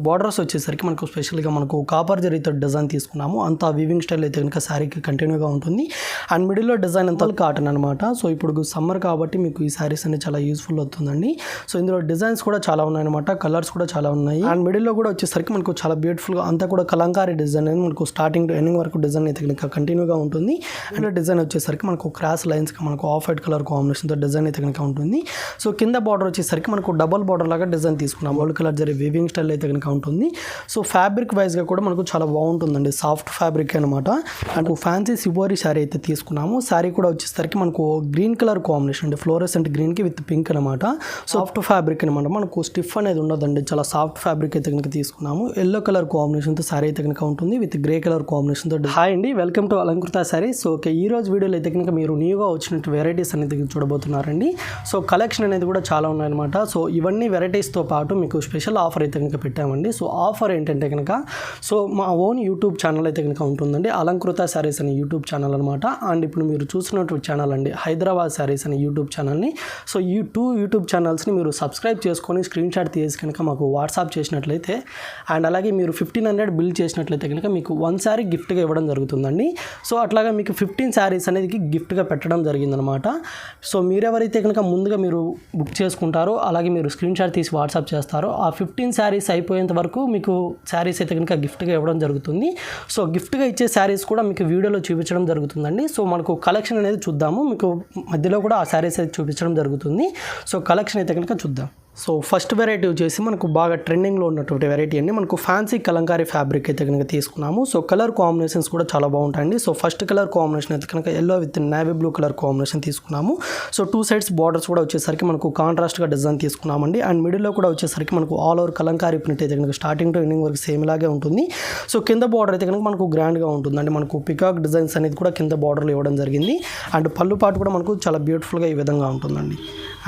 Borders వచ్చేసరికి మనకు స్పెషల్గా మనకు కాపర్ జరీతో డిజైన్ తీసుకున్నాము. అంతా వీవింగ్ స్టైల్ అయితే కనుక శారీకి కంటిన్యూగా ఉంటుంది. అండ్ మిడిల్లో డిజైన్ అంతా కాటన్ అనమాట. సో ఇప్పుడు సమ్మర్ కాబట్టి మీకు ఈ శారీస్ అనేది చాలా యూస్ఫుల్ అవుతుందండి. సో ఇందులో డిజైన్స్ కూడా చాలా ఉన్నాయన్నమాట, కలర్స్ కూడా చాలా ఉన్నాయి. అండ్ మిడిల్లో కూడా వచ్చేసరికి మనకు చాలా బ్యూటిఫుల్గా అంతా కూడా కలంకారీ డిజైన్ అనేది మనకు స్టార్టింగ్ టు ఎండింగ్ వరకు డిజైన్ అయితే కనుక కంటిన్యూగా ఉంటుంది. అండ్ డిజైన్ వచ్చేసరికి మనకు క్రాస్ లైన్స్ మనకు ఆఫ్ వైట్ కలర్ కాంబినేషన్తో డిజైన్ అయితే కనుక ఉంటుంది. సో కింద బార్డర్ వచ్చేసరికి మనకు డబల్ బార్డర్ లాగా డిజైన్ తీసుకున్నాం. Gold colour zari weaving style అయితే కనుక ఉంటుంది. సో ఫ్యాబ్రిక్ వైజ్గా కూడా మనకు చాలా బాగుంటుందండి, సాఫ్ట్ ఫ్యాబ్రిక్ అనమాట. అండ్ ఫ్యాన్సీ సిబోరీ శారీ అయితే తీసుకున్నాము. శారీ కూడా వచ్చేసరికి మనకు గ్రీన్ కలర్ కాంబినేషన్ అండి, ఫ్లోరెసెంట్ గ్రీన్కి విత్ పింక్ అనమాట. సాఫ్ట్ ఫ్యాబ్రిక్ అనమాట, మనకు స్టిఫ్ అనేది ఉండదండి, చాలా సాఫ్ట్ ఫ్యాబ్రిక్ అయితే కనుక తీసుకున్నాము. ఎల్లో కలర్ కాంబినేషన్తో శారీ అయితే కనుక ఉంటుంది విత్ గ్రే కలర్ కాంబినేషన్తో. హాయ్ అండి, welcome to Alankrita Sarees. So okay, ఈ రోజు వీడియోలో అయితే కనుక మీరు న్యూగా వచ్చినట్టు వెరైటీస్ అనేది చూడబోతున్నారండి. సో కలెక్షన్ అనేది కూడా చాలా ఉన్నాయన్నమాట. సో ఇవన్నీ వెరైటీస్తో పాటు మీకు స్పెషల్ ఆఫర్ అయితే కనుక పెట్టామండి. సో ఆఫర్ ఏంటంటే కనుక సో మా ఓన్ యూట్యూబ్ ఛానల్ అయితే కనుక ఉంటుందండి, అలంకృత శారీస్ అనే యూట్యూబ్ ఛానల్ అనమాట. అండ్ ఇప్పుడు మీరు చూసినటువంటి ఛానల్ అండి హైదరాబాద్ శారీస్ అనే యూట్యూబ్ ఛానల్ని. సో ఈ టూ యూట్యూబ్ ఛానల్స్ని మీరు సబ్స్క్రైబ్ చేసుకొని స్క్రీన్ షాట్ తీసి కనుక మాకు వాట్సాప్ చేసినట్లయితే అండ్ అలాగే మీరు 1500 బిల్ చేసినట్లయితే కనుక మీకు 1 శారీ గిఫ్ట్గా ఇవ్వడం జరుగుతుందండి. సో అట్లాగా మీకు 15 శారీస్ అనేది గిఫ్ట్గా పెట్టడం జరిగిందనమాట. సో మీరెవరైతే కనుక ముందుగా మీరు బుక్ చేసుకుంటారో అలాగే మీరు స్క్రీన్ షాట్ తీసి వాట్సాప్ చేస్తారో ఆ 15 శారీస్ అయిపోయేంత వరకు మీకు శారీస్ అయితే కనుక గిఫ్ట్గా ఇవ్వడం జరుగుతుంది. సో గిఫ్ట్గా ఇచ్చే శారీస్ కూడా మీకు వీడియోలో చూపించడం జరుగుతుందండి. సో మనకు కలెక్షన్ అనేది చూద్దాము, మీకు మధ్యలో కూడా ఆ శారీస్ అయితే చూపించడం జరుగుతుంది. సో కలెక్షన్ అయితే కనుక చూద్దాం. సో ఫస్ట్ వెరైటీ వచ్చేసి మనకు బాగా ట్రెండింగ్లో ఉన్నటువంటి వెరైటీ అండి, మనకు ఫ్యాన్సీ కలంకారీ ఫ్యాబ్రిక్ అయితే కనుక తీసుకున్నాము. సో కలర్ కాంబినేషన్స్ కూడా చాలా బాగుంటాయండి. సో ఫస్ట్ కలర్ కాంబినేషన్ అయితే కనుక yellow with navy blue colour combination తీసుకున్నాము. సో 2 సైడ్స్ బార్డర్స్ కూడా వచ్చేసరికి మనకు కాంట్రాస్ట్గా డిజైన్ తీసుకున్నామండి. అండ్ మిడిల్లో కూడా వచ్చేసరికి మనకు ఆల్ ఓవర్ కలంకారీ ప్రింట్ అయితే కనుక స్టార్టింగ్ టు ఎండింగ్ వరకు సేమ్ లాగే ఉంటుంది. సో కింద బార్డర్ అయితే కనుక మనకు గ్రాండ్గా ఉంటుందండి, మనకు పికాక్ డిజైన్స్ అనేది కూడా కింద బార్డర్లో ఇవ్వడం జరిగింది. అండ్ పళ్ళు పాటు కూడా మనకు చాలా బ్యూటిఫుల్గా ఈ విధంగా ఉంటుందండి.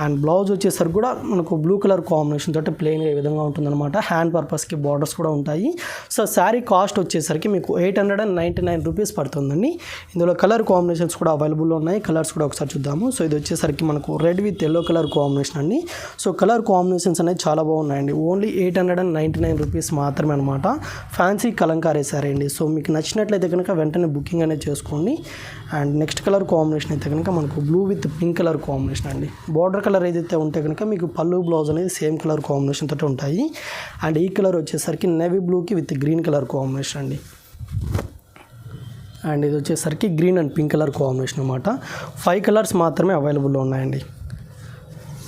అండ్ బ్లౌజ్ వచ్చేసరికి కూడా మనకు బ్లూ కలర్ కాంబినేషన్ తోటి ప్లెయిన్గా ఈ విధంగా ఉంటుందన్నమాట. హ్యాండ్ పర్పస్కి బార్డర్స్ కూడా ఉంటాయి. సో శారీ కాస్ట్ వచ్చేసరికి మీకు 899 రూపీస్ పడుతుందండి. ఇందులో కలర్ కాంబినేషన్స్ కూడా అవైలబుల్లో ఉన్నాయి, కలర్స్ కూడా ఒకసారి చూద్దాము. సో ఇది వచ్చేసరికి మనకు red with yellow colour combination అండి. సో కలర్ కాంబినేషన్స్ అనేది చాలా బాగున్నాయండి. ఓన్లీ 899 రూపీస్ మాత్రమే అనమాట. ఫ్యాన్సీ కలంకారీ శారీ అండి. సో మీకు నచ్చినట్లయితే కనుక వెంటనే బుకింగ్ అనేది చేసుకోండి. అండ్ నెక్స్ట్ కలర్ కాంబినేషన్ అయితే కనుక మనకు blue with pink colour combination అండి. బార్డర్ కలర్ ఏదైతే ఉంటే కనుక మీకు పళ్ళు బ్లౌజ్ అనేది సేమ్ కలర్ కాంబినేషన్ తోటి ఉంటాయి. అండ్ ఈ కలర్ వచ్చేసరికి నేవీ బ్లూకి విత్ గ్రీన్ కలర్ కాంబినేషన్ అండి. అండ్ ఇది వచ్చేసరికి green and pink colour combination అనమాట. 5 కలర్స్ మాత్రమే అవైలబుల్లో ఉన్నాయండి.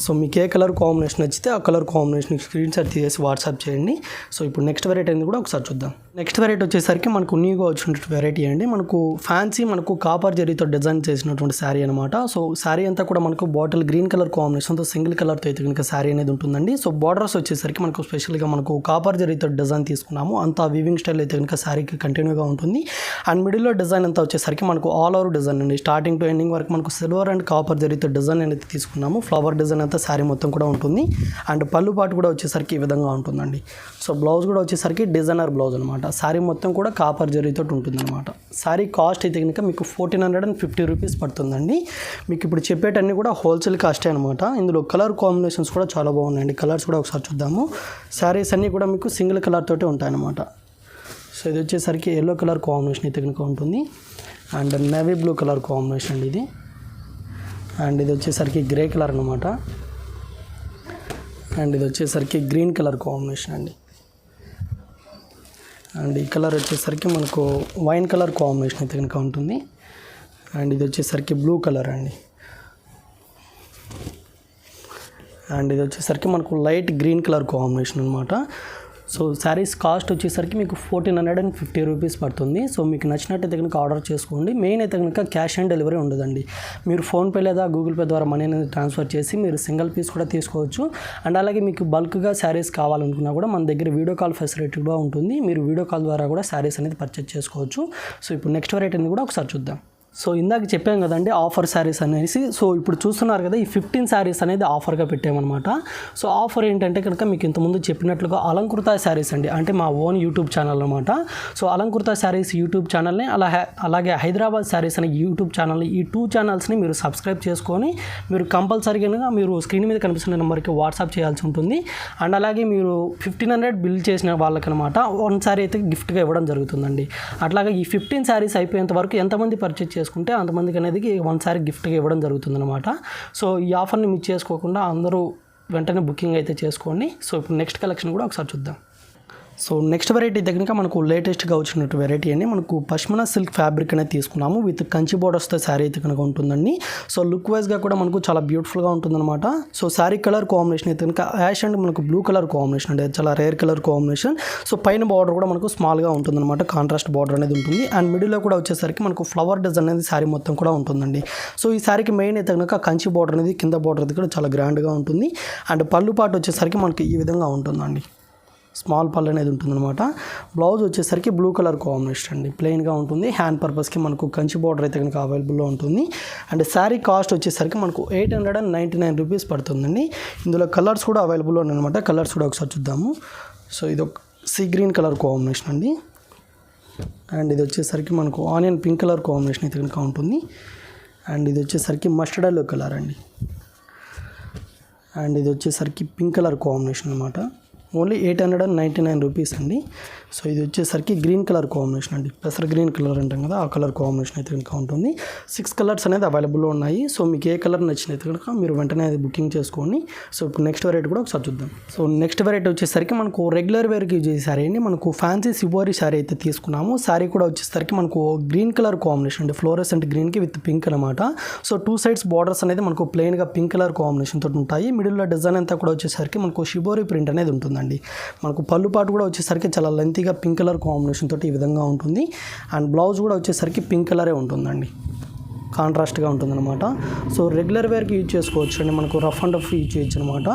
సో మీకు ఏ కలర్ కాంబినేషన్ నచ్చితే ఆ కలర్ కాంబినేషన్ స్క్రీన్ షాట్ తీసి వాట్సాప్ చేయండి. సో ఇప్పుడు నెక్స్ట్ వెరైటీ అనేది కూడా ఒకసారి చూద్దాం. నెక్స్ట్ వెరైటీ వచ్చేసరికి మనకు న్యూగా వచ్చినటువంటి వెరైటీ అండి, మనకు ఫ్యాన్సీ మనకు కాపర్ జరీతో డిజైన్ చేసినటువంటి శారీ అనమాట. సో శారీ అంతా కూడా మనకు బాటిల్ గ్రీన్ కలర్ కాంబినేషన్తో సింగిల్ కలర్తో అయితే కనుక శారీ అనేది ఉంటుందండి. సో బార్డర్స్ వచ్చేసరికి మనకు స్పెషల్గా మనకు కాపర్ జరీతో డిజైన్ తీసుకున్నాము. అంతా వీవింగ్ స్టైల్ అయితే కనుక శారీకి కంటిన్యూగా ఉంటుంది. అండ్ మిడిల్లో డిజైన్ అంతా వచ్చేసరికి మనకు ఆల్ ఓవర్ డిజైన్ అండి, స్టార్టింగ్ టు ఎండింగ్ వరకు మనకు సిల్వర్ అండ్ కాపర్ జరీతో డిజైన్ అనేది తీసుకున్నాము. ఫ్లవర్ డిజైన్ అంతా శారీ మొత్తం కూడా ఉంటుంది. అండ్ పళ్ళు పాటు కూడా వచ్చేసరికి ఈ విధంగా ఉంటుందండి. సో బ్లౌజ్ కూడా వచ్చేసరికి డిజైనర్ బ్లౌజ్ అనమాట. శారీ మొత్తం కూడా కాపర్ జరీతో ఉంటుందన్నమాట. శారీ కాస్ట్ అయితే కనుక మీకు 1450 రూపీస్ పడుతుందండి. మీకు ఇప్పుడు చెప్పేటన్నీ కూడా హోల్సేల్ కాస్టే అనమాట. ఇందులో కలర్ కాంబినేషన్స్ కూడా చాలా బాగున్నాయండి, కలర్స్ కూడా ఒకసారి చూద్దాము. శారీస్ అన్నీ కూడా మీకు సింగిల్ కలర్ తోటే ఉంటాయన్నమాట. సో ఇది వచ్చేసరికి ఎల్లో కలర్ కాంబినేషన్ అయితే కనుక ఉంటుంది. And navy blue colour combination అండి ఇది. అండ్ ఇది వచ్చేసరికి గ్రే కలర్ అనమాట. అండ్ ఇది వచ్చేసరికి గ్రీన్ కలర్ కాంబినేషన్ అండి. అండ్ ఈ కలర్ వచ్చేసరికి మనకు వైన్ కలర్ కాంబినేషన్ అయితే కనుక ఉంటుంది. అండ్ ఇది వచ్చేసరికి బ్లూ కలర్ అండి. అండ్ ఇది వచ్చేసరికి మనకు లైట్ గ్రీన్ కలర్ కాంబినేషన్ అనమాట. సో శారీస్ కాస్ట్ వచ్చేసరికి మీకు 1450 రూపీస్ పడుతుంది. సో మీకు నచ్చినట్టయితే కనుక ఆర్డర్ చేసుకోండి. మెయిన్ అయితే కనుక క్యాష్ ఆన్ డెలివరీ ఉండదండి. మీరు ఫోన్పే లేదా గూగుల్ పే ద్వారా మనీ అనేది ట్రాన్స్ఫర్ చేసి మీరు సింగిల్ పీస్ కూడా తీసుకోవచ్చు. అండ్ అలాగే మీకు బల్క్గా శారీస్ కావాలనుకున్నా కూడా మన దగ్గర వీడియో కాల్ ఫెసిలిటీ కూడా ఉంటుంది. మీరు వీడియో కాల్ ద్వారా కూడా శారీస్ అనేది పర్చేజ్ చేసుకోవచ్చు. సో ఇప్పుడు నెక్స్ట్ వెరైటీ కూడా ఒకసారి చూద్దాం. సో ఇందాక చెప్పాం కదండి ఆఫర్ శారీస్ అనేసి. సో ఇప్పుడు చూస్తున్నారు కదా, ఈ 15 శారీస్ అనేది ఆఫర్గా పెట్టామన్నమాట. సో ఆఫర్ ఏంటంటే కనుక మీకు ఇంతకుముందు చెప్పినట్లుగా అలంకృత శారీస్ అండి, అంటే మా ఓన్ యూట్యూబ్ ఛానల్ అనమాట. సో అలంకృత శారీస్ యూట్యూబ్ ఛానల్ని అలాగే హైదరాబాద్ శారీస్ అనే యూట్యూబ్ ఛానల్ని, ఈ 2 ఛానల్స్ని మీరు సబ్స్క్రైబ్ చేసుకొని మీరు కంపల్సరీగా మీరు స్క్రీన్ మీద కనిపిస్తున్న నెంబర్కి వాట్సాప్ చేయాల్సి ఉంటుంది. అండ్ అలాగే మీరు 1500 బిల్ చేసిన వాళ్ళకనమాట 1 శారీ అయితే గిఫ్ట్గా ఇవ్వడం జరుగుతుందండి. అట్లాగే ఈ 15 శారీస్ అయిపోయేంత వరకు ఎంతమంది పర్చేజ్ చేసుకుంటే అంతమందికి అనేది 1 శారీ గిఫ్ట్గా ఇవ్వడం జరుగుతుందన్నమాట. సో ఈ ఆఫర్ని మిస్ చేసుకోకుండా అందరూ వెంటనే బుకింగ్ అయితే చేసుకోండి. సో ఇప్పుడు నెక్స్ట్ కలెక్షన్ కూడా ఒకసారి చూద్దాం. సో నెక్స్ట్ వెరైటీ దగ్గర మనకు లేటెస్ట్గా వచ్చినట్టు వెరైటీ అండి. మనకు పష్మినా సిల్క్ ఫ్యాబ్రిక్ అనేది తీసుకున్నాము, విత్ కంచి బోర్డర్స్తో శారీ అయితే కనుక ఉంటుందండి. సో లుక్ వైజ్గా కూడా మనకు చాలా బ్యూటిఫుల్గా ఉంటుందన్నమాట. సో శారీ కలర్ కాంబినేషన్ అయితే కనుక యాష్ అండ్ మనకు బ్లూ కలర్ కాంబినేషన్ అంటే చాలా రేర్ కలర్ కాంబినేషన్. సో పైన బార్డర్ కూడా మనకు స్మాల్గా ఉంటుందన్నమాట, కాంట్రాస్ట్ బార్డర్ అనేది ఉంటుంది. అండ్ మిడిల్లో కూడా వచ్చేసరికి మనకు ఫ్లవర్ డిజైన్ అనేది శారీ మొత్తం కూడా ఉంటుందండి. సో ఈ శారీకి మెయిన్ అయితే కనుక కంచి బార్డర్ అనేది కింద బార్డర్ అనేది కూడా చాలా గ్రాండ్గా ఉంటుంది. అండ్ పళ్ళు పాటు వచ్చేసరికి మనకి ఈ విధంగా ఉంటుందండి, స్మాల్ పళ్ళు అనేది ఉంటుందన్నమాట. బ్లౌజ్ వచ్చేసరికి బ్లూ కలర్ కాంబినేషన్ అండి, ప్లెయిన్గా ఉంటుంది. హ్యాండ్ పర్పస్కి మనకు కంచి బార్డర్ అయితే కనుక అవైలబుల్లో ఉంటుంది. అండ్ శారీ కాస్ట్ వచ్చేసరికి మనకు 899 రూపీస్ పడుతుందండి. ఇందులో కలర్స్ కూడా అవైలబుల్లో ఉన్నాయన్నమాట. కలర్స్ కూడా ఒకసారి చూద్దాము. సో ఇది ఒక సీ గ్రీన్ కలర్ కాంబినేషన్ అండి. అండ్ ఇది వచ్చేసరికి మనకు ఆనియన్ పింక్ కలర్ కాంబినేషన్ అయితే కనుక ఉంటుంది. అండ్ ఇది వచ్చేసరికి మస్టర్డ్ ఎల్లో కలర్ అండి. అండ్ ఇది వచ్చేసరికి పింక్ కలర్ కాంబినేషన్ అనమాట. ఓన్లీ 899 రూపీస్ అండి. సో ఇది వచ్చేసరికి గ్రీన్ కలర్ కాంబినేషన్ అండి, పెసర గ్రీన్ కలర్ అంటాం కదా, ఆ కలర్ కాంబినేషన్ అయితే కనుక ఉంటుంది. 6 కలర్స్ అనేది అవైలబుల్లో ఉన్నాయి. సో మీకు ఏ కలర్ నచ్చినైతే కనుక మీరు వెంటనే అది బుకింగ్ చేసుకోండి. సో ఇప్పుడు నెక్స్ట్ వెరైటీ కూడా ఒకసారి చూద్దాం. సో నెక్స్ట్ వెరైటీ వచ్చేసరికి మనకు రెగ్యులర్ వేర్కి యూజ్ చేసే శారీ అండి. మనకు ఫ్యాన్సీ సిబోరీ శారీ అయితే తీసుకున్నాము. శారీ కూడా వచ్చేసరికి మనకు గ్రీన్ కలర్ కాంబినేషన్ అండి, ఫ్లోరెసెంట్ గ్రీన్కి విత్ పింక్ అనమాట. సో 2 సైడ్స్ బార్డర్స్ అనేది మనకు ప్లెయిన్గా పింక్ కలర్ కాంబినేషన్ తోటి ఉంటాయి. మిడిల్లో డిజైన్ అంతా కూడా వచ్చేసరికి మనకు షిబోరీ ప్రింట్ అనేది ఉంటుంది. మనకు పళ్ళు పాటు కూడా వచ్చేసరికి చాలా లెంతీగా పింక్ కలర్ కాంబినేషన్ తోటి ఈ విధంగా ఉంటుంది. అండ్ బ్లౌజ్ కూడా వచ్చేసరికి పింక్ కలరే ఉంటుందండి, కాంట్రాస్ట్గా ఉంటుందన్నమాట. సో రెగ్యులర్ వేర్కి యూజ్ చేసుకోవచ్చు అండి, మనకు రఫ్ అండ్ రఫ్ యూజ్ చేయొచ్చు అనమాట.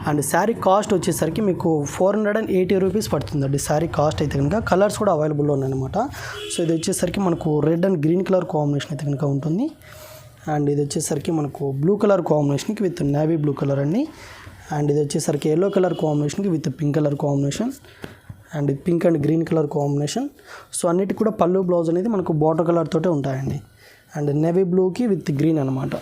అండ్ శారీ కాస్ట్ వచ్చేసరికి మీకు 480 రూపీస్ పడుతుందండి శారీ కాస్ట్ అయితే కనుక. కలర్స్ కూడా అవైలబుల్లో ఉన్నాయన్నమాట. సో ఇది వచ్చేసరికి మనకు red and green colour combination అయితే కనుక ఉంటుంది. అండ్ ఇది వచ్చేసరికి మనకు బ్లూ కలర్ కాంబినేషన్కి విత్ నేవీ బ్లూ కలర్ అండి. అండ్ ఇది వచ్చేసరికి ఎల్లో కలర్ కాంబినేషన్కి with pink colour combination. And pink and green colour combination. So అన్నిటికి కూడా పళ్ళు బ్లౌజ్ అనేది మనకు బార్డర్ కలర్ తోటే ఉంటాయండి. అండ్ నేవీ బ్లూకి విత్ గ్రీన్ అనమాట.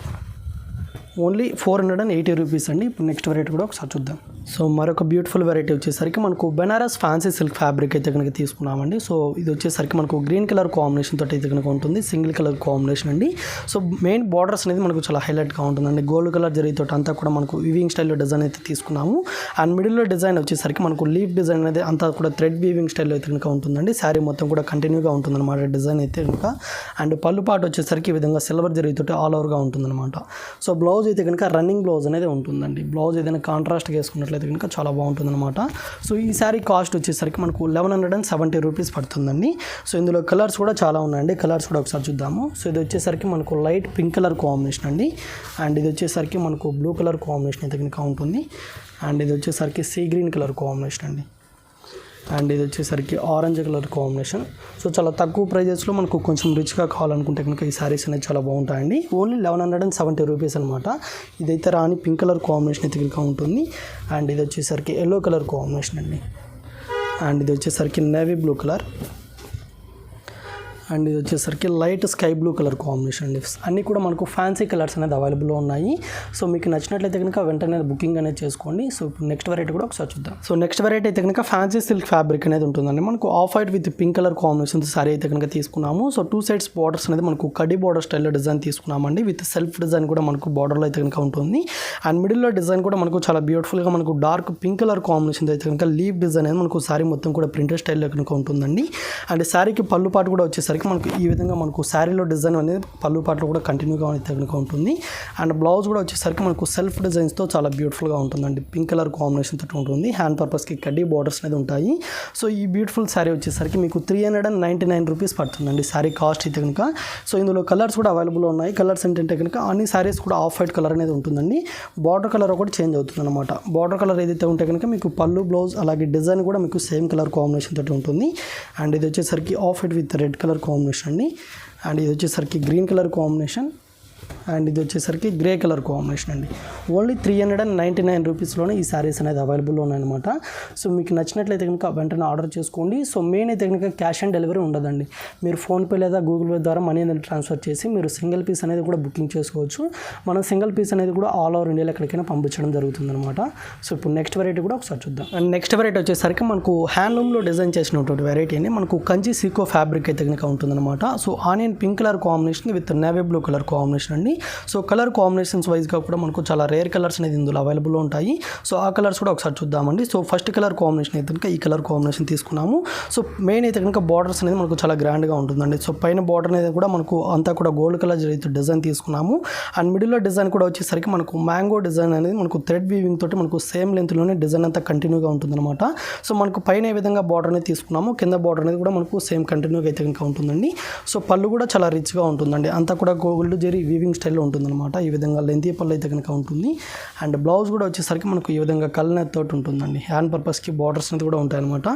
ఓన్లీ 480 రూపీస్ అండి. ఇప్పుడు నెక్స్ట్ వెరైటీ కూడా ఒకసారి చూద్దాం. సో మరొక బ్యూటిఫుల్ వెరైటీ వచ్చేసరికి మనకు బెనారస్ ఫ్యాన్సీ సిల్క్ ఫ్యాబ్రిక్ అయితే కనుక తీసుకున్నామండి. సో ఇది వచ్చేసరికి మనకు గ్రీన్ కలర్ కాంబినేషన్ తోటి అయితే కనుక ఉంటుంది, సింగిల్ కలర్ కాంబినేషన్ అండి. సో మెయిన్ బార్డర్స్ అనేది మనకు చాలా హైలైట్గా ఉంటుందండి. గోల్డ్ కలర్ జరీతోటి అంతా కూడా మనకు వీవింగ్ స్టైల్లో డిజైన్ అయితే తీసుకున్నాము. అండ్ మిడిల్లో డిజైన్ వచ్చేసరికి మనకు లీఫ్ డిజైన్ అనేది అంతా కూడా థ్రెడ్ వీవింగ్ స్టైల్లో అయితే కనుక ఉంటుందండి. శారీ మొత్తం కూడా కంటిన్యూగా ఉంటుందన్నమాట డిజైన్ అయితే కనుక. అండ్ పళ్ళు పాటు వచ్చేసరికి ఈ విధంగా సిల్వర్ జరీతోటి ఆల్ ఓవర్గా ఉంటుందన్నమాట. సో బ్లౌజ్ అయితే కనుక రన్నింగ్ బ్లౌజ్ అనేది ఉంటుందండి. బ్లౌజ్ ఏదైనా కాంట్రాస్ట్గా వేసుకున్నట్లయితే కనుక చాలా బాగుంటుందన్నమాట. సో ఈ శారీ కాస్ట్ వచ్చేసరికి మనకు 1170 రూపీస్ పడుతుందండి. సో ఇందులో కలర్స్ కూడా చాలా ఉన్నాయండి. కలర్స్ కూడా ఒకసారి చూద్దాము. సో ఇది వచ్చేసరికి మనకు లైట్ పింక్ కలర్ కాంబినేషన్ అండి. అండ్ ఇది వచ్చేసరికి మనకు బ్లూ కలర్ కాంబినేషన్ అయితే కనుక ఉంటుంది. అండ్ ఇది వచ్చేసరికి సీ గ్రీన్ కలర్ కాంబినేషన్ అండి. అండ్ ఇది వచ్చేసరికి ఆరెంజ్ కలర్ కాంబినేషన్. సో చాలా తక్కువ ప్రైజెస్లో మనకు కొంచెం రిచ్గా కావాలనుకుంటే కనుక ఈ శారీస్ అనేది చాలా బాగుంటాయండి. ఓన్లీ 1170 రూపీస్ అనమాట. ఇదైతే రాని పింక్ కలర్ కాంబినేషన్ అయితే కనుక ఉంటుంది. అండ్ ఇది వచ్చేసరికి ఎల్లో కలర్ కాంబినేషన్ అండి. అండ్ ఇది వచ్చేసరికి నేవీ బ్లూ కలర్. అండ్ ఇది వచ్చేసరికి light sky blue colour combination అండి. అన్నీ కూడా మనకు ఫ్యాన్సీ కలర్స్ అనేది అవైలబుల్లో ఉన్నాయి. సో మీకు నచ్చినట్లయితే కనుక వెంటనే బుకింగ్ అనేది చేసుకోండి. సో ఇప్పుడు నెక్స్ట్ వెరైటీ కూడా ఒకసారి చూద్దాం. సో నెక్స్ట్ వెరైటీ అయితే కనుక ఫ్యాన్సీ సిల్క్ ఫ్యాబ్రిక్ అనేది ఉంటుందండి. మనకు off white with pink colour combination sorry అయితే కనుక తీసుకున్నాము. సో 2 సైడ్స్ బార్డర్స్ అనేది మనకు కడ్డీ బార్డర్ స్టైల్లో డిజైన్ తీసుకున్నామండి. విత్ సెల్ఫ్ డిజైన్ కూడా మనకు బార్డర్లో అయితే కనుక ఉంటుంది. అండ్ మిడిల్లో డిజైన్ కూడా మనకు చాలా బ్యూటిఫుల్గా మనకు డార్క్ పింక్ కలర్ కాంబినేషన్ అయితే కనుక లీఫ్ డిజైన్ అనేది మనకు శారీ మొత్తం కూడా ప్రింటెడ్ స్టైల్లో కనుక ఉంటుందండి. అండ్ శారీకి పళ్ళు పాటు కూడా వచ్చేసరికి మనకు ఈ విధంగా మనకు శారీలో డిజైన్ అనేది పళ్ళు పాటలు కూడా కంటిన్యూగా అయితే కనుక ఉంటుంది. అండ్ బ్లౌజ్ కూడా వచ్చేసరికి మనకు సెల్ఫ్ డిజైన్స్తో చాలా బ్యూటిఫుల్గా ఉంటుందండి. పింక్ కలర్ కాంబినేషన్ తోటి ఉంటుంది. హ్యాండ్ పర్పస్కి కడ్డీ బార్డర్స్ అనేది ఉంటాయి. సో ఈ బ్యూటిఫుల్ శారీ వచ్చేసరికి మీకు 399 రూపీస్ పడుతుందండి శారీ కాస్ట్ అయితే కనుక. సో ఇందులో కలర్స్ కూడా అవైలబుల్ ఉన్నాయి. కలర్స్ ఏంటంటే కనుక అన్ని శారీస్ కూడా ఆఫ్ వైట్ కలర్ అనేది ఉంటుందండి. బార్డర్ కలర్ ఒకటి చేంజ్ అవుతుంది అనమాట. బార్డర్ కలర్ ఏదైతే ఉంటే కనుక మీకు పళ్ళు బ్లౌజ్ అలాగే డిజైన్ కూడా మీకు సేమ్ కలర్ కాంబినేషన్ తోటి ఉంటుంది. అండ్ ఇది వచ్చేసరికి off white with red colour combination అండి. అండ్ ఇది వచ్చేసరికి గ్రీన్ కలర్ కాంబినేషన్, అండ్ ఇది వచ్చేసరికి గ్రే కలర్ కాంబినేషన్ అండి. ఓన్లీ 399 రూపీస్లోనే ఈ శారీస్ అనేది అవైలబుల్లో ఉన్నాయన్నమాట. సో మీకు నచ్చినట్లయితే కనుక వెంటనే ఆర్డర్ చేసుకోండి. సో మెయిన్ అయితే కనుక క్యాష్ ఆన్ డెలివరీ ఉండదండి. మీరు ఫోన్పే లేదా గూగుల్ పే ద్వారా మనీ అనేది ట్రాన్స్ఫర్ చేసి మీరు సింగిల్ పీస్ అనేది కూడా బుకింగ్ చేసుకోవచ్చు. మనం సింగిల్ పీస్ అనేది కూడా ఆల్ ఓవర్ ఇండియాలో ఎక్కడికైనా పంపించడం జరుగుతుంది అనమాట. సో ఇప్పుడు నెక్స్ట్ వెరైటీ కూడా ఒకసారి చూద్దాం. అండ్ నెక్స్ట్ వెరైటీ వచ్చేసరికి మనకు హ్యాండ్లూమ్లో డిజైన్ చేసినటువంటి వెరైటీ అని మనకు కంచి సీకో ఫ్యాబ్రిక్ అయితే కనుక ఉంటుందన్నమాట. So onion pink colour combination with navy blue colour combination అండి. సో కలర్ కాంబినేషన్స్ వైజ్గా కూడా మనకు చాలా రేర్ కలర్స్ అనేది ఇందులో అవైలబుల్లో ఉంటాయి. సో ఆ కలర్స్ కూడా ఒకసారి చూద్దామండి. సో ఫస్ట్ కలర్ కాంబినేషన్ అయితే కనుక ఈ కలర్ కాంబినేషన్ తీసుకున్నాము. సో మెయిన్ అయితే కనుక బార్డర్స్ అనేది మనకు చాలా గ్రాండ్గా ఉంటుందండి. సో పైన బార్డర్ అనేది కూడా మనకు అంతా కూడా గోల్డ్ కలర్ అయితే డిజైన్ తీసుకున్నాము. అండ్ మిడిల్లో డిజైన్ కూడా వచ్చేసరికి మనకు మ్యాంగో డిజైన్ అనేది మనకు థ్రెడ్ వీవింగ్ తోటి మనకు సేమ్ లెంత్లోనే డిజైన్ అంతా కంటిన్యూగా ఉంటుందన్నమాట. సో మనకు పైన ఏ విధంగా బార్డర్ అనేది తీసుకున్నాము, కింద బార్డర్ అనేది కూడా మనకు సేమ్ కంటిన్యూగా అయితే కనుక ఉంటుందండి. సో పళ్ళు కూడా చాలా రిచ్గా ఉంటుందండి. అంతా కూడా గోల్డ్ జెరీ వీవింగ్ స్టైల్లో ఉంటుందన్నమాట. ఈ విధంగా లెంతీ పళ్ళు అయితే కనుక ఉంటుంది. అండ్ బ్లౌజ్ కూడా వచ్చేసరికి మనకు ఈ విధంగా కలర్ తోటి ఉంటుందండి. హ్యాండ్ పర్పస్కి బార్డర్స్ అనేది కూడా ఉంటాయన్నమాట.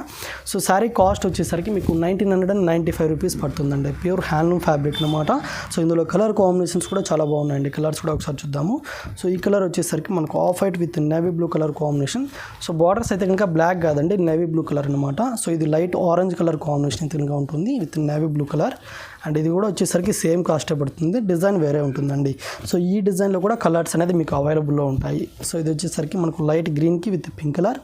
సో శారీ కాస్ట్ వచ్చేసరికి మీకు 1995 రూపీస్ పడుతుందండి. ప్యూర్ హ్యాండ్లూమ్ ఫ్యాబ్రిక్ అనమాట. సో ఇందులో కలర్ కాంబినేషన్స్ కూడా చాలా బాగున్నాయండి. కలర్స్ కూడా ఒకసారి చూద్దాము. సో ఈ కలర్ వచ్చేసరికి మనకు off white with navy blue colour combination. So borders అయితే కనుక బ్లాక్ కాదండి, నేవీ బ్లూ కలర్ అనమాట. సో ఇది లైట్ ఆరెంజ్ కలర్ కాంబినేషన్ అయితే కనుక ఉంటుంది with navy blue colour. And ఇది కూడా వచ్చేసరికి సేమ్ కాస్టే పడుతుంది, డిజైన్ వేరే ఉంటుందండి. సో ఈ డిజైన్లో కూడా కలర్స్ అనేది మీకు అవైలబుల్లో ఉంటాయి. సో ఇది వచ్చేసరికి మనకు లైట్ గ్రీన్కి విత్ పింక్ కలర్,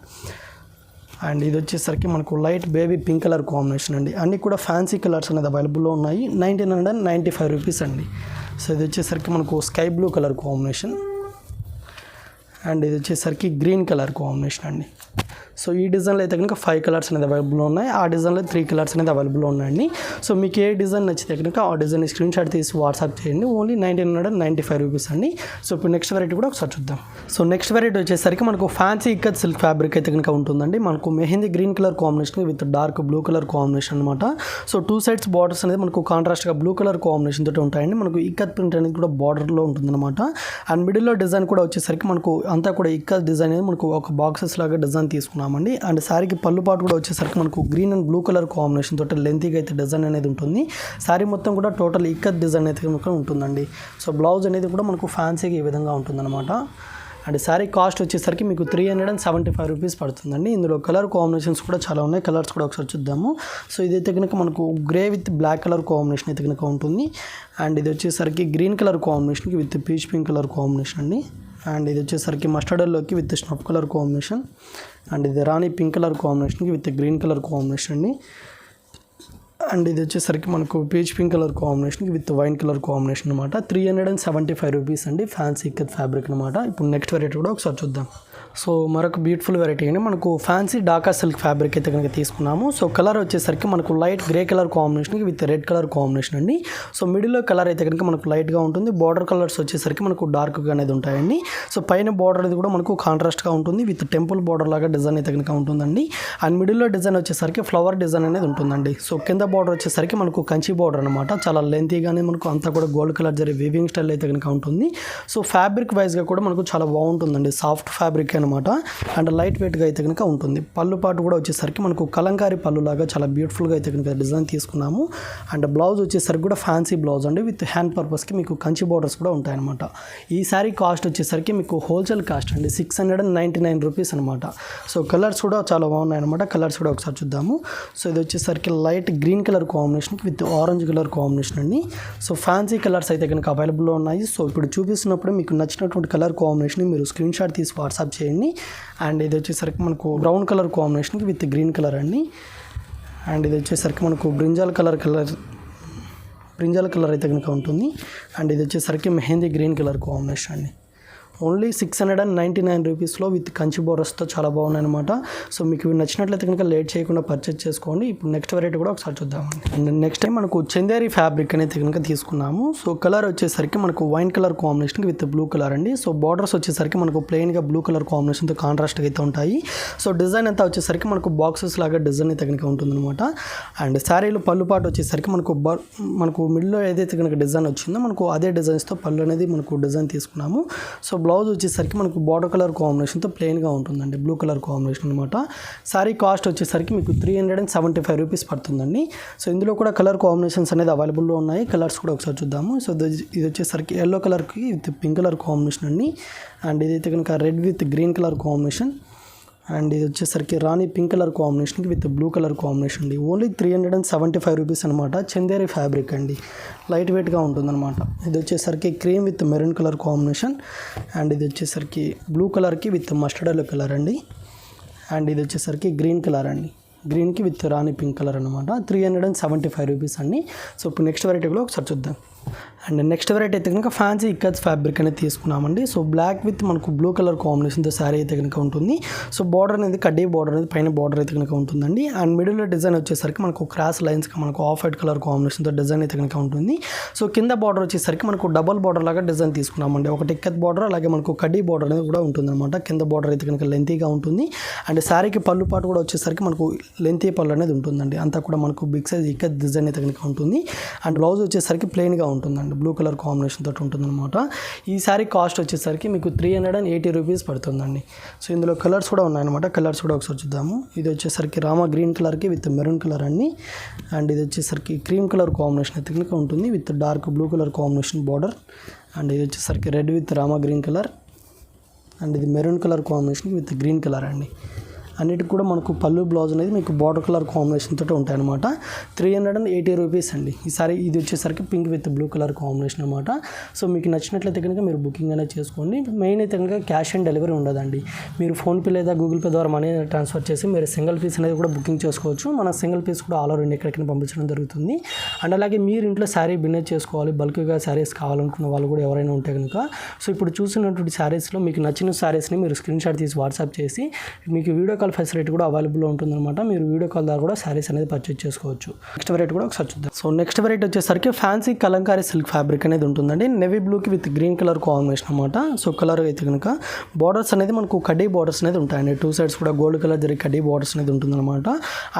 అండ్ ఇది వచ్చేసరికి మనకు light baby pink colour combination అండి. అన్నీ కూడా ఫ్యాన్సీ కలర్స్ అనేది అవైలబుల్లో ఉన్నాయి. 1995 రూపీస్ అండి. సో ఇది వచ్చేసరికి మనకు sky blue colour combination, and ఇది వచ్చేసరికి గ్రీన్ కలర్ కాంబినేషన్ అండి. సో ఈ డిజైన్లో అయితే కనుక 5 కలర్స్ అనేది అవైలబుల్లో ఉన్నాయి. ఆ డిజైన్లో 3 కలర్స్ అనేది అవైలబుల్లో ఉన్నాయండి. సో మీకు ఏ డిజైన్ నచ్చితే కనుక ఆ డిజైన్ స్క్రీన్ షాట్ తీసి వాట్సాప్ చేయండి. ఓన్లీ 1995 రూపీస్ అండి. సో ఇప్పుడు నెక్స్ట్ వెరైటీ కూడా ఒకసారి చూద్దాం. సో నెక్స్ట్ వెరైటీ వచ్చేసరికి మనకు ఫ్యాన్సీ ఇక్కత్ సిల్క్ ఫ్యాబ్రిక్ అయితే కనుక ఉంటుందండి. మనకు mehndi green colour combination with dark blue colour combination అనమాట. సో 2 సైడ్స్ బార్డర్స్ అనేది మనకు కాంట్రాస్ట్గా బ్లూ కలర్ కాంబినేషన్ తోటి ఉంటాయండి. మనకు ఇక్కత్ ప్రింట్ అనేది కూడా బార్డర్లో ఉంటుందన్నమాట. అండ్ మిడిల్లో డిజైన్ కూడా వచ్చేసరికి మనకు అంతా కూడా ఇక్కత్ డిజైన్ అనేది మనకు ఒక బాక్సెస్ లాగా డిజైన్ తీసుకున్నామండి. అండ్ శారీకి పళ్ళు పాటు కూడా వచ్చేసరికి మనకు green and blue colour combination తోటి లెంతీగా అయితే డిజైన్ అనేది ఉంటుంది. శారీ మొత్తం కూడా టోటల్ ఇక్కత్ డిజైన్ అయితే కనుక ఉంటుందండి. సో బ్లౌజ్ అనేది కూడా మనకు ఫ్యాన్సీగా ఈ విధంగా ఉంటుందన్నమాట. అండ్ శారీ కాస్ట్ వచ్చేసరికి మీకు 375 రూపీస్ పడుతుందండి. ఇందులో కలర్ కాంబినేషన్స్ కూడా చాలా ఉన్నాయి. కలర్స్ కూడా ఒకసారి చూద్దాము. సో ఇదైతే కనుక మనకు grey with black colour combination అయితే కనుక ఉంటుంది. అండ్ ఇది వచ్చేసరికి గ్రీన్ కలర్ కాంబినేషన్కి with peach pink colour combination అండి. అండ్ ఇది వచ్చేసరికి మస్టర్డ్ ఎల్లోకి with snuff colour combination. And ఇది రాణి పింక్ కలర్ కాంబినేషన్కి విత్ గ్రీన్ కలర్ కాంబినేషన్ అండి. అండ్ ఇది వచ్చేసరికి మనకు పీచ్ పింక్ కలర్ కాంబినేషన్కి విత్ వైన్ కలర్ కాంబినేషన్ అనమాట. 375 రూపీస్ అండి ఫ్యాన్సీ ఇక్కత్ ఫ్యాబ్రిక్ అనమాట. ఇప్పుడు నెక్స్ట్ వెరైటీ కూడా ఒకసారి చూద్దాం. సో మరొక బ్యూటిఫుల్ వెరైటీ అండి. మనకు ఫ్యాన్సీ డాకా సిల్క్ ఫ్యాబ్రిక్ అయితే కనుక తీసుకున్నాము. సో కలర్ వచ్చేసరికి మనకు లైట్ గ్రే కలర్ కాంబినేషన్కి విత్ రెడ్ కలర్ కాంబినేషన్ అండి. సో మిడిల్లో కలర్ అయితే కనుక మనకు లైట్గా ఉంటుంది. బార్డర్ కలర్స్ వచ్చేసరికి మనకు డార్క్గా అనేది ఉంటాయండి. సో పైన బార్డర్ అనేది కూడా మనకు కాంట్రాస్ట్గా ఉంటుంది విత్ టెంపుల్ బార్డర్ లాగా డిజైన్ అయితే కనుక ఉంటుందండి. అండ్ మిడిల్లో డిజైన్ వచ్చేసరికి ఫ్లవర్ డిజైన్ అనేది ఉంటుందండి. సో కింద బార్డర్ వచ్చేసరికి మనకు కంచి బార్డర్ అనమాట. చాలా లెంతీగానే మనకు అంతా కూడా gold colour zari weaving style అయితే కనుక ఉంటుంది. సో ఫ్యాబ్రిక్ వైజ్గా కూడా మనకు చాలా బాగుంటుందండి. సాఫ్ట్ ఫ్యాబ్రిక్ అనమాట. అండ్ లైట్ వెయిట్గా అయితే కనుక ఉంటుంది. పళ్ళు పాటు కూడా వచ్చేసరికి మనకు కలంకారీ పళ్ళు లాగా చాలా బ్యూటిఫుల్గా అయితే కనుక డిజైన్ తీసుకున్నాము. అండ్ బ్లౌజ్ వచ్చేసరికి కూడా ఫ్యాన్సీ బ్లౌజ్ అండి విత్ హ్యాండ్ పర్పస్కి మీకు కంచి బార్డర్స్ కూడా ఉంటాయన్నమాట. ఈ శారీ కాస్ట్ వచ్చేసరికి మీకు హోల్సేల్ కాస్ట్ అండి 699 రూపీస్ అనమాట. సో కలర్స్ కూడా చాలా బాగున్నాయి అనమాట. కలర్స్ కూడా ఒకసారి చూద్దాము. సో ఇది వచ్చేసరికి light green colour combination with orange colour combination అండి. సో ఫ్యాన్సీ కలర్స్ అయితే కనుక అవైలబుల్లో ఉన్నాయి. సో ఇప్పుడు చూపిస్తున్నప్పుడు మీకు నచ్చినటువంటి కలర్ కాంబినేషన్ మీరు స్క్రీన్ షాట్ తీసి వాట్సాప్ చేయండి. అండ్ ఇది వచ్చేసరికి మనకు బ్రౌన్ కలర్ కాంబినేషన్కి విత్ గ్రీన్ కలర్ అండి. అండ్ ఇది వచ్చేసరికి మనకు బ్రింజాల్ కలర్ అయితే కనుక ఉంటుంది. అండ్ ఇది వచ్చేసరికి మెహందీ గ్రీన్ కలర్ కాంబినేషన్ అండి. ఓన్లీ 699 రూపీస్లో విత్ కంచి బోరస్తో చాలా బాగున్నాయి అనమాట. సో మీకు నచ్చినట్లయితే కనుక లేట్ చేయకుండా పర్చేజ్ చేసుకోండి. ఇప్పుడు నెక్స్ట్ వెరైటీ కూడా ఒకసారి చూద్దామండి. అండ్ నెక్స్ట్ టైం మనకు చందేరి ఫ్యాబ్రిక్ అనేది కనుక తీసుకున్నాము. సో కలర్ వచ్చేసరికి మనకు వైన్ కలర్ కాంబినేషన్కి విత్ బ్లూ కలర్ అండి. సో బార్డర్స్ వచ్చేసరికి మనకు ప్లెయిన్గా బ్లూ కలర్ కాంబినేషన్తో కాంట్రాస్ట్గా అయితే ఉంటాయి. సో డిజైన్ అంతా వచ్చేసరికి మనకు బాక్సెస్ లాగా డిజైన్ అయితే కనుక ఉంటుందన్నమాట. అండ్ శారీలో పళ్ళు పాటు వచ్చేసరికి మనకు మిడిల్లో ఏదైతే కనుక డిజైన్ వచ్చిందో మనకు అదే డిజైన్స్తో పళ్ళు అనేది మనకు డిజైన్ తీసుకున్నాము. సో బ్లౌజ్ వచ్చేసరికి మనకు బార్డర్ కలర్ కాంబినేషన్తో ప్లెయిన్గా ఉంటుందండి, బ్లూ కలర్ కాంబినేషన్ అనమాట. శారీ కాస్ట్ వచ్చేసరికి మీకు 375 రూపీస్ పడుతుందండి. సో ఇందులో కూడా కలర్ కాంబినేషన్స్ అనేది అవైలబుల్లో ఉన్నాయి. కలర్స్ కూడా ఒకసారి చూద్దాము. సో ఇది వచ్చేసరికి ఎల్లో కలర్కి విత్ పింక్ కలర్ కాంబినేషన్ అండి. అండ్ ఇదైతే కనుక red with green colour combination. And ఇది వచ్చేసరికి రాణి పింక్ కలర్ కాంబినేషన్కి విత్ బ్లూ కలర్ కాంబినేషన్ అండి. ఓన్లీ 375 రూపీస్ అనమాట. చందేరి ఫ్యాబ్రిక్ అండి, లైట్ వెయిట్గా ఉంటుందన్నమాట. ఇది వచ్చేసరికి cream with maroon colour combination. And ఇది వచ్చేసరికి బ్లూ కలర్కి విత్ మస్టర్డ్ ఎల్లో కలర్ అండి. అండ్ ఇది వచ్చేసరికి గ్రీన్ కలర్ అండి, గ్రీన్కి విత్ రాణి పింక్ కలర్ అనమాట. 375 రూపీస్ అండి. సో ఇప్పుడు నెక్స్ట్ వెరైటీ కూడా ఒకసారి చూద్దాం. అండ్ నెక్స్ట్ వెరైటీ అయితే కనుక ఫ్యాన్సీ ఇక్కత్ ఫ్యాబ్రిక్ అనేది తీసుకున్నామండి. సో బ్లాక్ విత్ మనకు బ్లూ కలర్ కాంబినేషన్తో శారీ అయితే కనుక ఉంటుంది. సో బార్డర్ అనేది కడ్డీ బార్డర్ అనేది పైన బార్డర్ అయితే కనుక ఉంటుందండి. అండ్ మిడిల్లో డిజైన్ వచ్చేసరికి మనకు క్రాస్ లైన్స్గా మనకు ఆఫ్ వైట్ కలర్ కాంబినేషన్తో డిజైన్ అయితే కనుక ఉంటుంది. సో కింద బార్డర్ వచ్చేసరికి మనకు డబల్ బార్డర్ లాగా డిజైన్ తీసుకున్నామండి. ఒకటి ఇక్కత్ బార్డర్, అలాగే మనకు కడ్డీ బార్డర్ అనేది కూడా ఉంటుందన్నమాట. కింద బార్డర్ అయితే కనుక లెంతీగా ఉంటుంది. అండ్ శారీకి పళ్ళు పాటు కూడా వచ్చేసరికి మనకు లెంతీ పళ్ళు అనేది ఉంటుందండి. అంతా కూడా మనకు బిగ్ సైజ్ ఇక్కత్ డిజైన్ అయితే కనుక ఉంటుంది. అండ్ బ్లౌజ్ వచ్చేసరికి ప్లెయిన్గా ఉంటుందండి, బ్లూ కలర్ కాంబినేషన్ తోటి ఉంటుందన్నమాట. ఈ శారీ కాస్ట్ వచ్చేసరికి మీకు 380 రూపీస్ పడుతుందండి. సో ఇందులో కలర్స్ కూడా ఉన్నాయన్నమాట. కలర్స్ కూడా ఒకసారి చూద్దాము. ఇది వచ్చేసరికి రామా గ్రీన్ కలర్కి విత్ మెరూన్ కలర్ అండి. అండ్ ఇది వచ్చేసరికి క్రీమ్ కలర్ కాంబినేషన్ అయితే కనుక ఉంటుంది with dark blue colour combination border. And ఇది వచ్చేసరికి red with Rama green colour. And ఇది maroon colour combination with green colour అండి. అన్నిటికి కూడా మనకు పళ్ళు బ్లౌజ్ అనేది మీకు బార్డర్ కలర్ కాంబినేషన్ తోటి ఉంటాయన్నమాట. 380 రూపీస్ అండి. ఈసారి ఇది వచ్చేసరికి pink with blue colour combination అనమాట. సో మీకు నచ్చినట్లయితే కనుక మీరు బుకింగ్ అనేది చేసుకోండి. మెయిన్ అయితే కనుక క్యాష్ ఆన్ డెలివరీ ఉండదండి. మీరు ఫోన్పే లేదా గూగుల్ పే ద్వారా మనీ ట్రాన్స్ఫర్ చేసి మీరు సింగిల్ పీస్ అనేది కూడా బుకింగ్ చేసుకోవచ్చు. మన సింగిల్ పీస్ కూడా ఆల్ ఓవర్ ఇండియా ఎక్కడికైనా పంపించడం జరుగుతుంది. అండ్ అలాగే మీరు ఇంట్లో శారీ బిజినెస్ చేసుకోవాలి, బల్క్గా శారీస్ కావాలనుకున్న వాళ్ళు కూడా ఎవరైనా ఉంటే కనుక సో ఇప్పుడు చూసినటువంటి శారీస్లో మీకు నచ్చిన శారీస్ని మీరు స్క్రీన్ షాట్ తీసి వాట్సాప్ చేసి మీకు వీడియో కాల్ ఫెసిలిటీ కూడా అవైలబుల్లో ఉంటుందన్నమాట. మీరు వీడియో కాల్ ద్వారా కూడా శారీస్ అనేది పర్చేజ్ చేసుకోవచ్చు. నెక్స్ట్ వెరైటీ కూడా ఒకసారి చూద్దాం. సో నెక్స్ట్ వెరైటీ వచ్చేసరికి ఫ్యాన్సీ కలంకారీ సిల్క్ ఫ్యాబ్రిక్ అనేది ఉంటుందండి. నెవీ బ్లూకి విత్ గ్రీన్ కలర్ కాంబినేషన్ అనమాట. సో కలర్ అయితే కనుక బార్డర్స్ అనేది మనకు కడ్డీ బార్డర్స్ అనేది ఉంటాయండి. 2 సైడ్స్ కూడా గోల్డ్ కలర్ జరిగే కడ్డీ బార్డర్స్ అనేది ఉంటుందన్నమాట.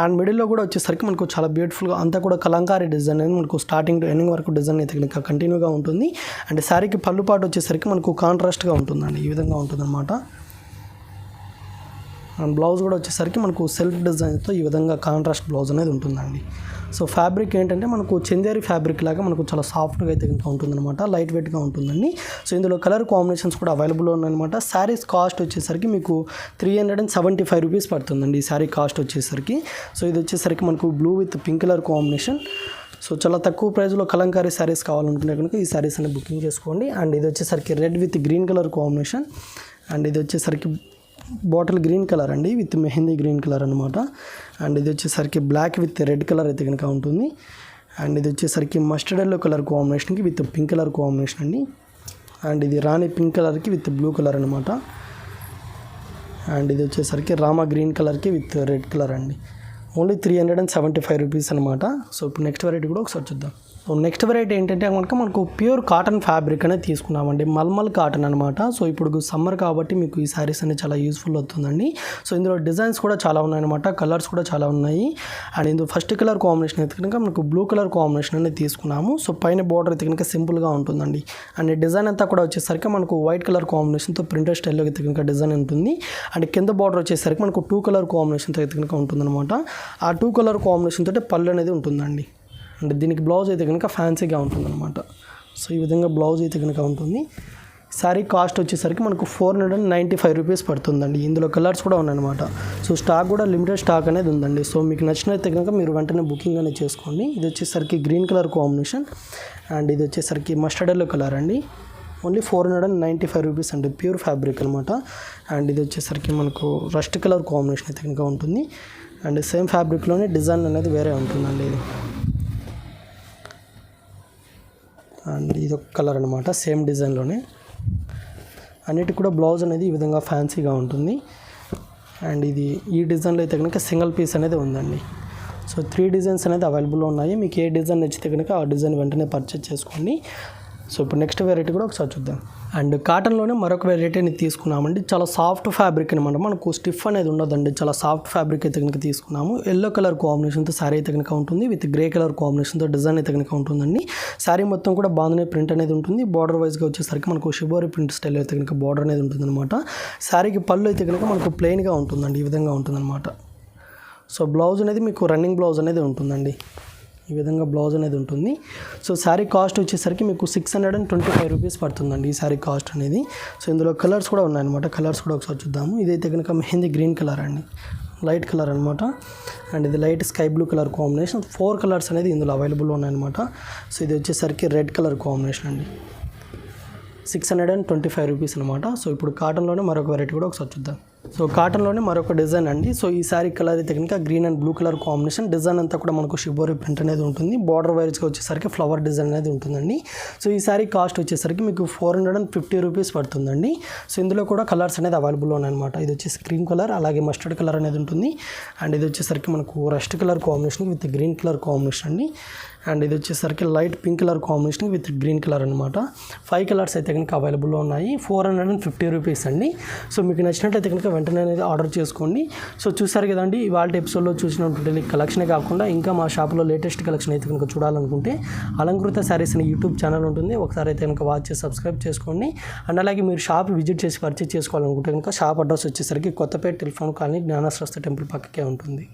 అండ్ మిడిల్లో కూడా వచ్చేసరికి మనకు చాలా బ్యూటిఫుల్గా అంతా కూడా కలంకారీ డిజైన్ అనేది మనకు స్టార్టింగ్ టు ఎండింగ్ వరకు డిజైన్ అయితే కనుక కంటిన్యూగా ఉంటుంది. అండ్ శారీకి పళ్ళు పాటు వచ్చేసరికి మనకు కాంట్రాస్ట్గా ఉంటుందండి, ఈ విధంగా ఉంటుందన్నమాట. అండ్ బ్లౌజ్ కూడా వచ్చేసరికి మనకు సెల్ఫ్ డిజైన్తో ఈ విధంగా కాంట్రాస్ట్ బ్లౌజ్ అనేది ఉంటుందండి. సో ఫ్యాబ్రిక్ ఏంటంటే మనకు చందేరి ఫ్యాబ్రిక్ లాగా మనకు చాలా సాఫ్ట్గా అయితే ఇంకా ఉంటుందన్నమాట, లైట్ వెయిట్గా ఉంటుందండి. సో ఇందులో కలర్ కాంబినేషన్స్ కూడా అవైలబుల్ ఉన్నాయన్నమాట. శారీస్ కాస్ట్ వచ్చేసరికి మీకు 375 రూపీస్ పడుతుందండి ఈ శారీ కాస్ట్ వచ్చేసరికి. సో ఇది వచ్చేసరికి మనకు blue with pink colour combination. So చాలా తక్కువ ప్రైస్లో కలంకారీ శారీస్ కావాలనుకుంటే కనుక ఈ శారీస్ అనేది బుకింగ్ చేసుకోండి. అండ్ ఇది వచ్చేసరికి red with green colour combination. And ఇది వచ్చేసరికి బాటిల్ గ్రీన్ కలర్ అండి విత్ మెహందీ గ్రీన్ కలర్ అనమాట. అండ్ ఇది వచ్చేసరికి బ్లాక్ విత్ రెడ్ కలర్ అయితే కనుక ఉంటుంది. అండ్ ఇది వచ్చేసరికి మస్టర్డ్ ఎల్లో కలర్ కాంబినేషన్కి విత్ పింక్ కలర్ కాంబినేషన్ అండి. అండ్ ఇది రాణి పింక్ కలర్కి విత్ బ్లూ కలర్ అనమాట. అండ్ ఇది వచ్చేసరికి రామా గ్రీన్ కలర్కి విత్ రెడ్ కలర్ అండి. ఓన్లీ 375 రూపీస్ అనమాట. సో ఇప్పుడు నెక్స్ట్ వెరైటీ కూడా ఒకసారి చూద్దాం. సో నెక్స్ట్ వెరైటీ ఏంటంటే కనుక మనకు ప్యూర్ కాటన్ ఫ్యాబ్రిక్ అనేది తీసుకున్నామండి, మల్మల్ కాటన్ అనమాట. సో ఇప్పుడు సమ్మర్ కాబట్టి మీకు ఈ శారీస్ అనేది చాలా యూస్ఫుల్ అవుతుందండి. సో ఇందులో డిజైన్స్ కూడా చాలా ఉన్నాయన్నమాట, కలర్స్ కూడా చాలా ఉన్నాయి. అండ్ ఇందులో ఫస్ట్ కలర్ కాంబినేషన్ అయితే కనుక మనకు బ్లూ కలర్ కాంబినేషన్ అనేది తీసుకున్నాము. సో పైన బార్డర్ అయితే కనుక సింపుల్గా ఉంటుందండి. అండ్ డిజైన్ అంతా కూడా వచ్చేసరికి మనకు వైట్ కలర్ కాంబినేషన్తో ప్రింటెడ్ స్టైల్లో అయితే కనుక డిజైన్ ఉంటుంది. అండ్ కింద బార్డర్ వచ్చేసరికి మనకు 2 కలర్ కాంబినేషన్తో అయితే కనుక ఉంటుందన్నమాట. ఆ 2 కలర్ కాంబినేషన్ తోటి పళ్ళు అనేది ఉంటుందండి. అంటే దీనికి బ్లౌజ్ అయితే కనుక ఫ్యాన్సీగా ఉంటుందన్నమాట. సో ఈ విధంగా బ్లౌజ్ అయితే కనుక ఉంటుంది. శారీ కాస్ట్ వచ్చేసరికి మనకు 495 రూపీస్ పడుతుందండి. ఇందులో కలర్స్ కూడా ఉన్నాయన్నమాట. సో స్టాక్ కూడా లిమిటెడ్ స్టాక్ అనేది ఉందండి. సో మీకు నచ్చినైతే కనుక మీరు వెంటనే బుకింగ్ అనేది చేసుకోండి. ఇది వచ్చేసరికి గ్రీన్ కలర్ కాంబినేషన్. అండ్ ఇది వచ్చేసరికి మస్టర్డ్ ఎల్లో కలర్ అండి. ఓన్లీ 495 రూపీస్ అండి, ప్యూర్ ఫ్యాబ్రిక్ అనమాట. అండ్ ఇది వచ్చేసరికి మనకు రస్ట్ కలర్ కాంబినేషన్ అయితే కనుక ఉంటుంది. అండ్ సేమ్ ఫ్యాబ్రిక్లోనే డిజైన్ అనేది వేరే ఉంటుందండి. ఇది అండ్ ఇది ఒక కలర్ అనమాట, సేమ్ డిజైన్లోనే. అన్నిటికి కూడా బ్లౌజ్ అనేది ఈ విధంగా ఫ్యాన్సీగా ఉంటుంది. అండ్ ఇది ఈ డిజైన్లో అయితే కనుక సింగిల్ పీస్ అనేది ఉందండి. సో 3 డిజైన్స్ అనేది అవైలబుల్లో ఉన్నాయి. మీకు ఏ డిజైన్ నచ్చితే కనుక ఆ డిజైన్ వెంటనే పర్చేజ్ చేసుకోండి. సో ఇప్పుడు నెక్స్ట్ వెరైటీ కూడా ఒకసారి చూద్దాం. అండ్ కాటన్లోనే మరొక వెరైటీని తీసుకున్నామండి. చాలా సాఫ్ట్ ఫ్యాబ్రిక్ అనమాట, మనకు స్టిఫ్ అనేది ఉండదండి. చాలా సాఫ్ట్ ఫ్యాబ్రిక్ అయితే కనుక తీసుకున్నాము. ఎల్లో కలర్ కాంబినేషన్తో శారీ అయితే కనుక ఉంటుంది, విత్ గ్రే కలర్ కాంబినేషన్తో డిజైన్ అయితే కనుక ఉంటుందండి. శారీ మొత్తం కూడా బాగుంది ప్రింట్ అనేది ఉంటుంది. బార్డర్ వైజ్గా వచ్చేసరికి మనకు షిబోరి ప్రింట్ స్టైల్ అయితే కనుక బార్డర్ అనేది ఉంటుందన్నమాట. శారీకి పళ్ళు అయితే కనుక మనకు ప్లెయిన్గా ఉంటుందండి, ఈ విధంగా ఉంటుందన్నమాట. సో బ్లౌజ్ అనేది మీకు రన్నింగ్ బ్లౌజ్ అనేది ఉంటుందండి, ఈ విధంగా బ్లౌజ్ అనేది ఉంటుంది. సో శారీ కాస్ట్ వచ్చేసరికి మీకు 625 రూపీస్ పడుతుందండి ఈ శారీ కాస్ట్ అనేది. సో ఇందులో కలర్స్ కూడా ఉన్నాయన్నమాట, కలర్స్ కూడా ఒకసారి చూద్దాము. ఇదైతే కనుక మెహందీ గ్రీన్ కలర్ అండి, లైట్ కలర్ అనమాట. అండ్ ఇది light sky blue colour combination. 4 colours అనేది ఇందులో అవైలబుల్ ఉన్నాయన్నమాట. సో ఇది వచ్చేసరికి రెడ్ కలర్ కాంబినేషన్ అండి, 625 రూపీస్ అనమాట. సో ఇప్పుడు కాటన్లోనే మరొక వెరైటీ కూడా ఒకసారి చూద్దాం. సో కాటన్లోనే మరొక డిజైన్ అండి. సో ఈ శారీ కలర్ అయితే కనుక green and blue colour combination. Design అంతా కూడా మనకు షిబోరి ప్రింట్ అనేది ఉంటుంది. బార్డర్ వైజ్గా వచ్చేసరికి ఫ్లవర్ డిజైన్ అనేది ఉంటుందండి. సో ఈ శారీ కాస్ట్ వచ్చేసరికి మీకు 450 రూపీస్ పడుతుందండి. సో ఇందులో కూడా కలర్స్ అనేది అవైలబుల్ ఉన్నాయన్నమాట. ఇది వచ్చేసి క్రీమ్ కలర్, అలాగే మస్టర్డ్ కలర్ అనేది ఉంటుంది. అండ్ ఇది వచ్చేసరికి మనకు rust colour combination with green colour combination అండి. అండ్ ఇది వచ్చేసరికి light pink colour combination with green colour అనమాట. 5 కలర్స్ అయితే కనుక అవైలబుల్లో ఉన్నాయి. 450 రూపీస్ అండి. సో మీకు నచ్చినట్లయితే కనుక వెంటనే అనేది ఆర్డర్ చేసుకోండి. సో చూసారు కదండి, ఇవాళ ఎపిసోడ్లో చూసినటువంటి కలెక్షనే కాకుండా ఇంకా మా షాప్లో లేటెస్ట్ కలెక్షన్ అయితే కనుక చూడాలనుకుంటే అలంకృత శారీస్ అనే యూట్యూబ్ ఛానల్ ఉంటుంది, ఒకసారి అయితే కనుక వాచ్ చేసి సబ్స్క్రైబ్ చేసుకోండి. అండ్ అలాగే మీరు షాప్ విజిట్ చేసి పర్చేస్ చేసుకోవాలనుకుంటే కనుక షాప్ అడ్రస్ వచ్చేసరికి కొత్తపేట టెలిఫోన్ కాలనీ జ్ఞానశాస్త్ర టెంపుల్ పక్కకే ఉంటుంది.